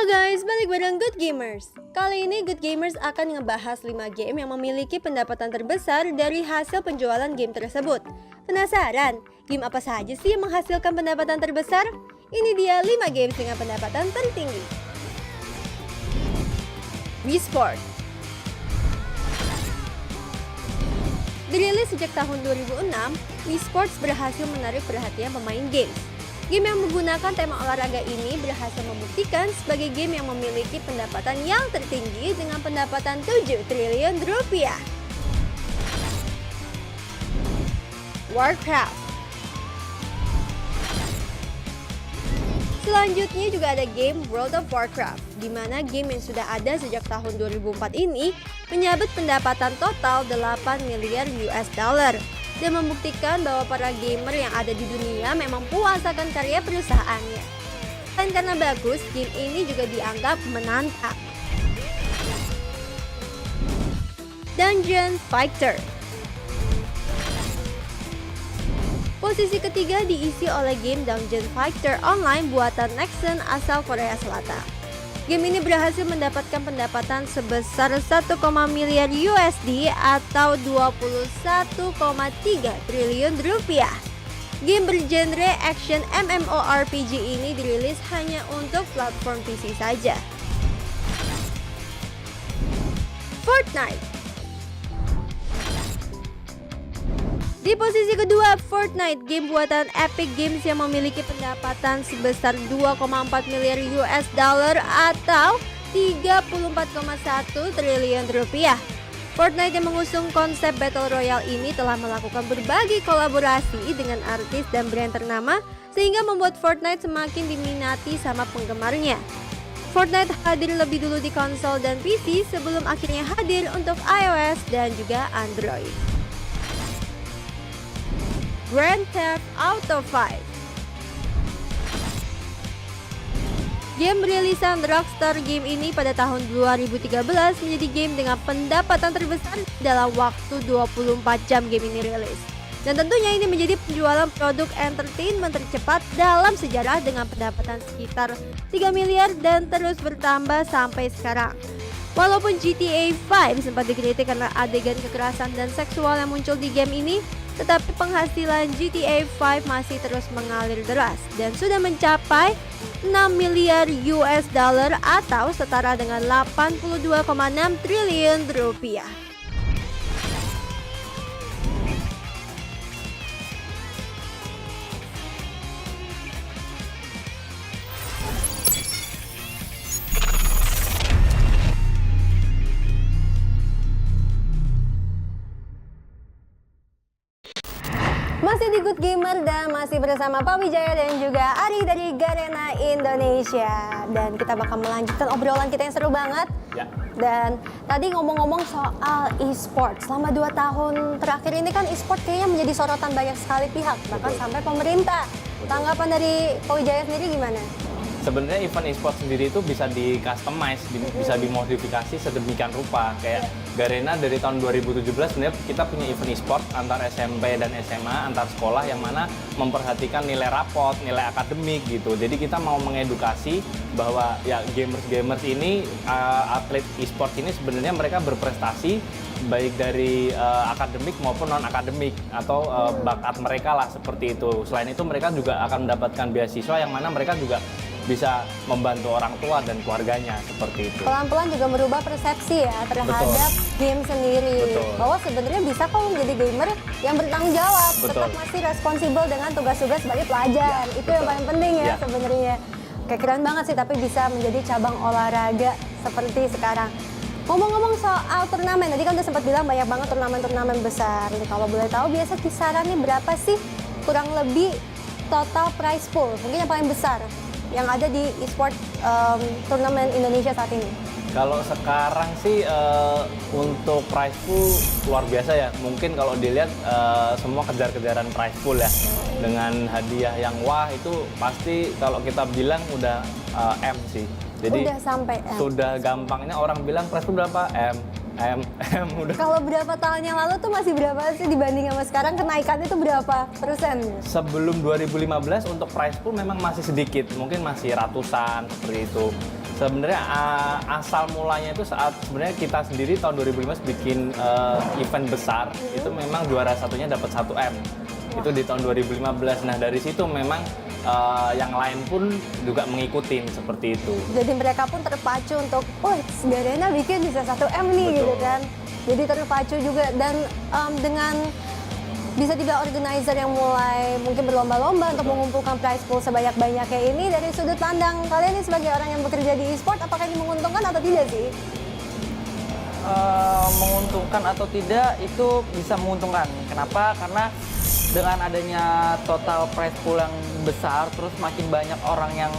Halo guys, balik bareng Good Gamers. Kali ini Good Gamers akan ngebahas 5 game yang memiliki pendapatan terbesar dari hasil penjualan game tersebut. Penasaran? Game apa saja sih yang menghasilkan pendapatan terbesar? Ini dia 5 games dengan pendapatan tertinggi. Wii Sport. Dirilis sejak tahun 2006, Wii Sports berhasil menarik perhatian pemain games. Game yang menggunakan tema olahraga ini berhasil membuktikan sebagai game yang memiliki pendapatan yang tertinggi dengan pendapatan 7 triliun rupiah. Warcraft. Selanjutnya juga ada game World of Warcraft, di mana game yang sudah ada sejak tahun 2004 ini menyabet pendapatan total 8 miliar US dollar. Dan membuktikan bahwa para gamer yang ada di dunia memang puas akan karya perusahaannya. Dan karena bagus, game ini juga dianggap menantang. Dungeon Fighter. Posisi ketiga diisi oleh game Dungeon Fighter Online buatan Nexon asal Korea Selatan. Game ini berhasil mendapatkan pendapatan sebesar 1, miliar USD atau 21,3 triliun rupiah. Game bergenre action MMORPG ini dirilis hanya untuk platform PC saja. Fortnite. Di posisi kedua, Fortnite, game buatan Epic Games yang memiliki pendapatan sebesar 2,4 miliar US dollar atau 34,1 triliun rupiah. Fortnite yang mengusung konsep Battle Royale ini telah melakukan berbagai kolaborasi dengan artis dan brand ternama sehingga membuat Fortnite semakin diminati sama penggemarnya. Fortnite hadir lebih dulu di konsol dan PC sebelum akhirnya hadir untuk iOS dan juga Android. Grand Theft Auto 5. Game rilisan Rockstar Game ini pada tahun 2013 menjadi game dengan pendapatan terbesar dalam waktu 24 jam game ini rilis. Dan tentunya ini menjadi penjualan produk entertainment tercepat dalam sejarah dengan pendapatan sekitar 3 miliar dan terus bertambah sampai sekarang. Walaupun GTA 5 sempat dikritik karena adegan kekerasan dan seksual yang muncul di game ini, tetapi penghasilan GTA 5 masih terus mengalir deras dan sudah mencapai 6 miliar US dollar atau setara dengan 82,6 triliun rupiah. Masih di Good Gamer dan masih bersama Pak Wijaya dan juga Ari dari Garena Indonesia. Dan kita bakal melanjutkan obrolan kita yang seru banget. Ya. Dan tadi ngomong-ngomong soal e-sport, selama 2 tahun terakhir ini kan e-sport kayaknya menjadi sorotan banyak sekali pihak, bahkan sampai pemerintah. Tanggapan dari Pak Wijaya sendiri gimana? Sebenarnya event e-sport sendiri itu bisa di-customize, bisa dimodifikasi sedemikian rupa. Kayak Garena dari tahun 2017 sebenarnya kita punya event e-sport antar SMP dan SMA, antar sekolah yang mana memperhatikan nilai rapot, nilai akademik gitu. Jadi kita mau mengedukasi bahwa ya gamers ini, atlet e-sport ini sebenarnya mereka berprestasi baik dari akademik maupun non-akademik atau bakat mereka lah seperti itu. Selain itu mereka juga akan mendapatkan beasiswa yang mana mereka juga bisa membantu orang tua dan keluarganya seperti itu. Pelan-pelan juga merubah persepsi ya terhadap game sendiri. Betul. Bahwa sebenarnya bisa kok menjadi gamer yang bertanggung jawab, Betul. tetap masih responsibel dengan tugas-tugas sebagai pelajar. Itu yang paling penting ya sebenarnya. Kayak keren banget sih, tapi bisa menjadi cabang olahraga seperti sekarang. Ngomong-ngomong soal turnamen, tadi kan udah sempat bilang banyak banget turnamen-turnamen besar. Nih, kalau boleh tahu biasa kisarannya berapa sih kurang lebih total prize pool? Mungkin yang paling besar yang ada di e-sport turnamen Indonesia saat ini? Kalau sekarang sih untuk prize pool luar biasa ya. Mungkin kalau dilihat semua kejar-kejaran prize pool ya. Dengan hadiah yang wah itu pasti kalau kita bilang udah M sih. Jadi udah sampai M. Sudah gampangnya orang bilang prize pool berapa? M. udah. Kalau berapa tahun yang lalu tuh masih berapa sih dibanding sama sekarang, kenaikannya itu berapa persen? Sebelum 2015 untuk prize pool memang masih sedikit, mungkin masih ratusan seperti itu. Sebenarnya asal mulanya itu saat sebenarnya kita sendiri tahun 2015 bikin event besar, itu memang juara satunya dapat 1 M. Itu di tahun 2015. Nah dari situ memang yang lain pun juga mengikutin seperti itu. Jadi mereka pun terpacu untuk, wah Garena bikin bisa 1 M nih. Betul. Gitu kan. Jadi terpacu juga, dan dengan bisa dibilang organizer yang mulai mungkin berlomba-lomba untuk mengumpulkan prize pool sebanyak-banyaknya ini, dari sudut pandang kalian nih sebagai orang yang bekerja di e-sport, apakah ini menguntungkan atau tidak sih? Menguntungkan atau tidak itu bisa menguntungkan. Kenapa? Karena dengan adanya total prize pool yang besar, terus makin banyak orang yang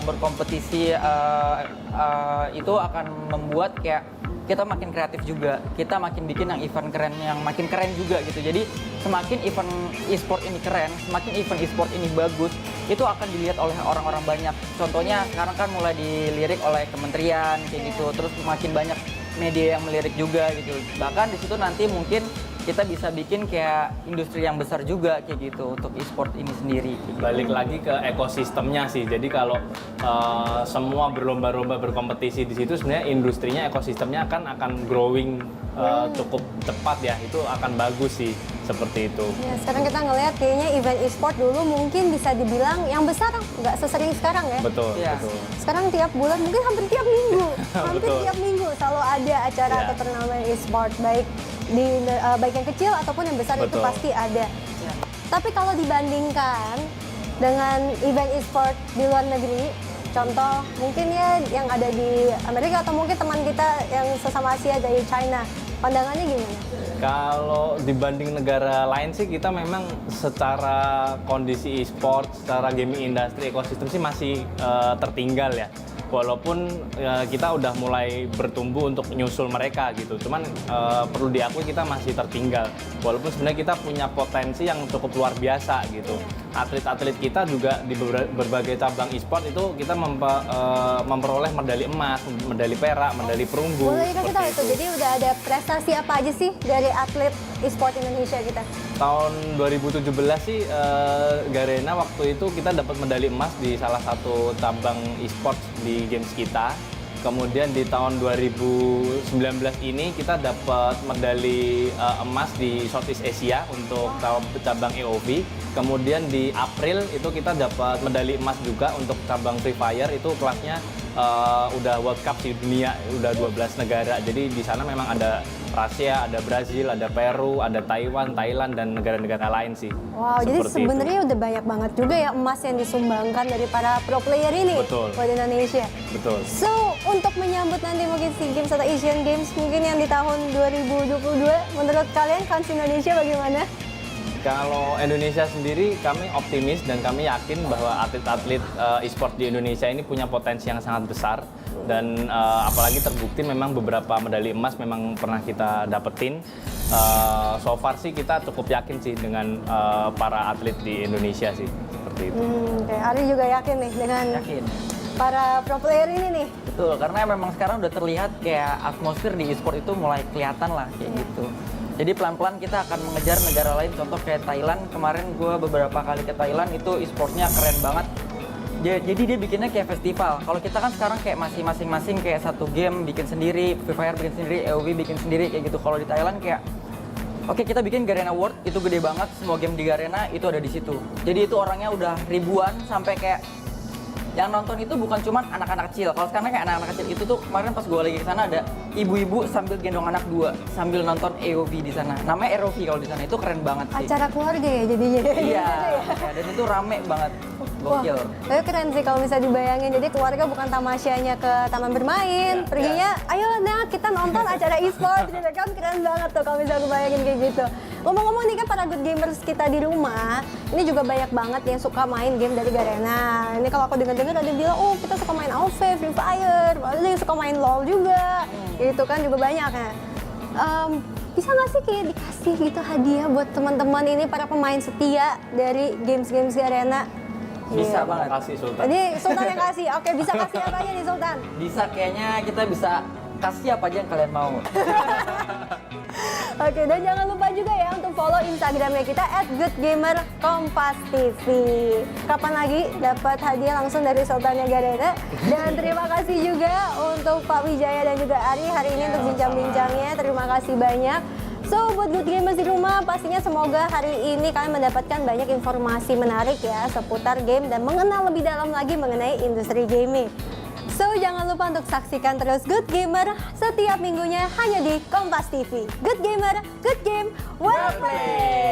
berkompetisi, itu akan membuat kayak kita makin kreatif juga, kita makin bikin yang event keren, yang makin keren juga gitu. Jadi semakin event e-sport ini keren, semakin event e-sport ini bagus, itu akan dilihat oleh orang-orang banyak. Contohnya sekarang kan mulai dilirik oleh kementerian kayak gitu, terus makin banyak media yang melirik juga gitu. Bahkan di situ nanti mungkin kita bisa bikin kayak industri yang besar juga kayak gitu untuk e-sport ini sendiri. Balik lagi ke ekosistemnya sih. Jadi kalau semua berlomba-lomba berkompetisi di situ, sebenarnya industrinya, ekosistemnya akan growing cukup cepat ya. Itu akan bagus sih seperti itu. Ya, sekarang kita ngelihat kayaknya event e-sport dulu mungkin bisa dibilang yang besar nggak sesering sekarang ya. Betul, Iya. betul. Sekarang tiap bulan, mungkin hampir tiap minggu, hampir Betul. tiap minggu selalu ada acara Ya. atau turnamen e-sport, baik yang kecil ataupun yang besar. Itu Betul. pasti ada. Ya. Tapi kalau dibandingkan dengan event e-sport di luar negeri, contoh mungkin ya yang ada di Amerika atau mungkin teman kita yang sesama Asia dari China, pandangannya gimana? Kalau dibanding negara lain sih, kita memang secara kondisi e-sport, secara gaming industri, ekosistem sih masih tertinggal ya. Walaupun kita udah mulai bertumbuh untuk nyusul mereka gitu, cuman perlu diakui kita masih tertinggal. Walaupun sebenarnya kita punya potensi yang cukup luar biasa gitu. Atlet-atlet kita juga di berbagai cabang e-sport itu kita memperoleh medali emas, medali perak, medali perunggu. Boleh kasih tahu seperti itu, jadi udah ada prestasi apa aja sih dari atlet e-sport Indonesia kita? Tahun 2017 sih Garena waktu itu kita dapat medali emas di salah satu cabang e-sport di games kita. Kemudian di tahun 2019 ini kita dapat medali emas di Southeast Asia untuk cabang EOV. Kemudian di April itu kita dapat medali emas juga untuk cabang Free Fire, itu kelasnya udah World Cup di dunia, udah 12 negara. Jadi di sana memang ada Rusia, ada Brazil, ada Peru, ada Taiwan, Thailand, dan negara-negara lain sih. Wow, jadi Seperti sebenarnya udah banyak banget juga ya emas yang disumbangkan dari para pro player ini Betul. buat Indonesia. Betul. So, untuk menyambut nanti mungkin SEA Games atau Asian Games mungkin yang di tahun 2022, menurut kalian kans Indonesia bagaimana? Kalau Indonesia sendiri, kami optimis dan kami yakin bahwa atlet-atlet e-sport di Indonesia ini punya potensi yang sangat besar. Dan apalagi terbukti memang beberapa medali emas memang pernah kita dapetin. So far sih kita cukup yakin sih dengan para atlet di Indonesia sih, seperti itu. Oke, Ari juga yakin nih dengan Yakin. para pro player ini nih. Betul, karena memang sekarang udah terlihat kayak atmosfer di e-sport itu mulai kelihatan lah kayak gitu. Jadi pelan-pelan kita akan mengejar negara lain, contoh kayak Thailand. Kemarin gue beberapa kali ke Thailand, itu e-sportnya keren banget. Jadi dia bikinnya kayak festival. Kalau kita kan sekarang kayak masih masing-masing kayak satu game bikin sendiri, Free Fire bikin sendiri, EOV bikin sendiri kayak gitu. Kalau di Thailand kayak, oke kita bikin Garena World, itu gede banget, semua game di Garena itu ada di situ. Jadi itu orangnya udah ribuan, sampai kayak yang nonton itu bukan cuma anak-anak kecil. Kalau sekarang kayak anak-anak kecil itu tuh, kemarin pas gue lagi ke sana ada ibu-ibu sambil gendong anak dua sambil nonton EOV di sana. Namanya EOV kalau di sana, itu keren banget sih. Acara keluarga ya jadinya. Iya, ya, dan itu rame banget. Gokil. Tapi keren sih kalau bisa dibayangin. Jadi keluarga bukan tamasyanya ke taman bermain, perginya ayo nah kita nonton acara e-sport gitu kan, keren banget tuh kalau bisa dibayangin kayak gitu. Ngomong-ngomong nih kan para good gamers kita di rumah, ini juga banyak banget yang suka main game dari Garena. Ini kalau aku dengar-dengar ada yang bilang, oh kita suka main AoV, Free Fire, ada yang suka main LoL juga, gitu kan juga banyak ya. Bisa nggak sih kayak dikasih gitu hadiah buat teman-teman ini para pemain setia dari games-games Garena? Bisa banget. Kasih Sultan. Ini Sultan yang kasih. Oke, bisa kasih apa aja nih Sultan? Bisa kayaknya kita bisa kasih apa aja yang kalian mau. Oke, dan jangan lupa juga ya untuk follow Instagramnya kita @goodgamerkompastv. Kapan lagi dapat hadiah langsung dari Sultannya Garena. Dan terima kasih juga untuk Pak Wijaya dan juga Ari hari ini untuk bincang-bincangnya. Terima kasih banyak. So, buat Good Gamers di rumah, pastinya semoga hari ini kalian mendapatkan banyak informasi menarik ya seputar game dan mengenal lebih dalam lagi mengenai industri gaming. So, jangan lupa untuk saksikan terus Good Gamer setiap minggunya hanya di Kompas TV. Good Gamer, good game, well played!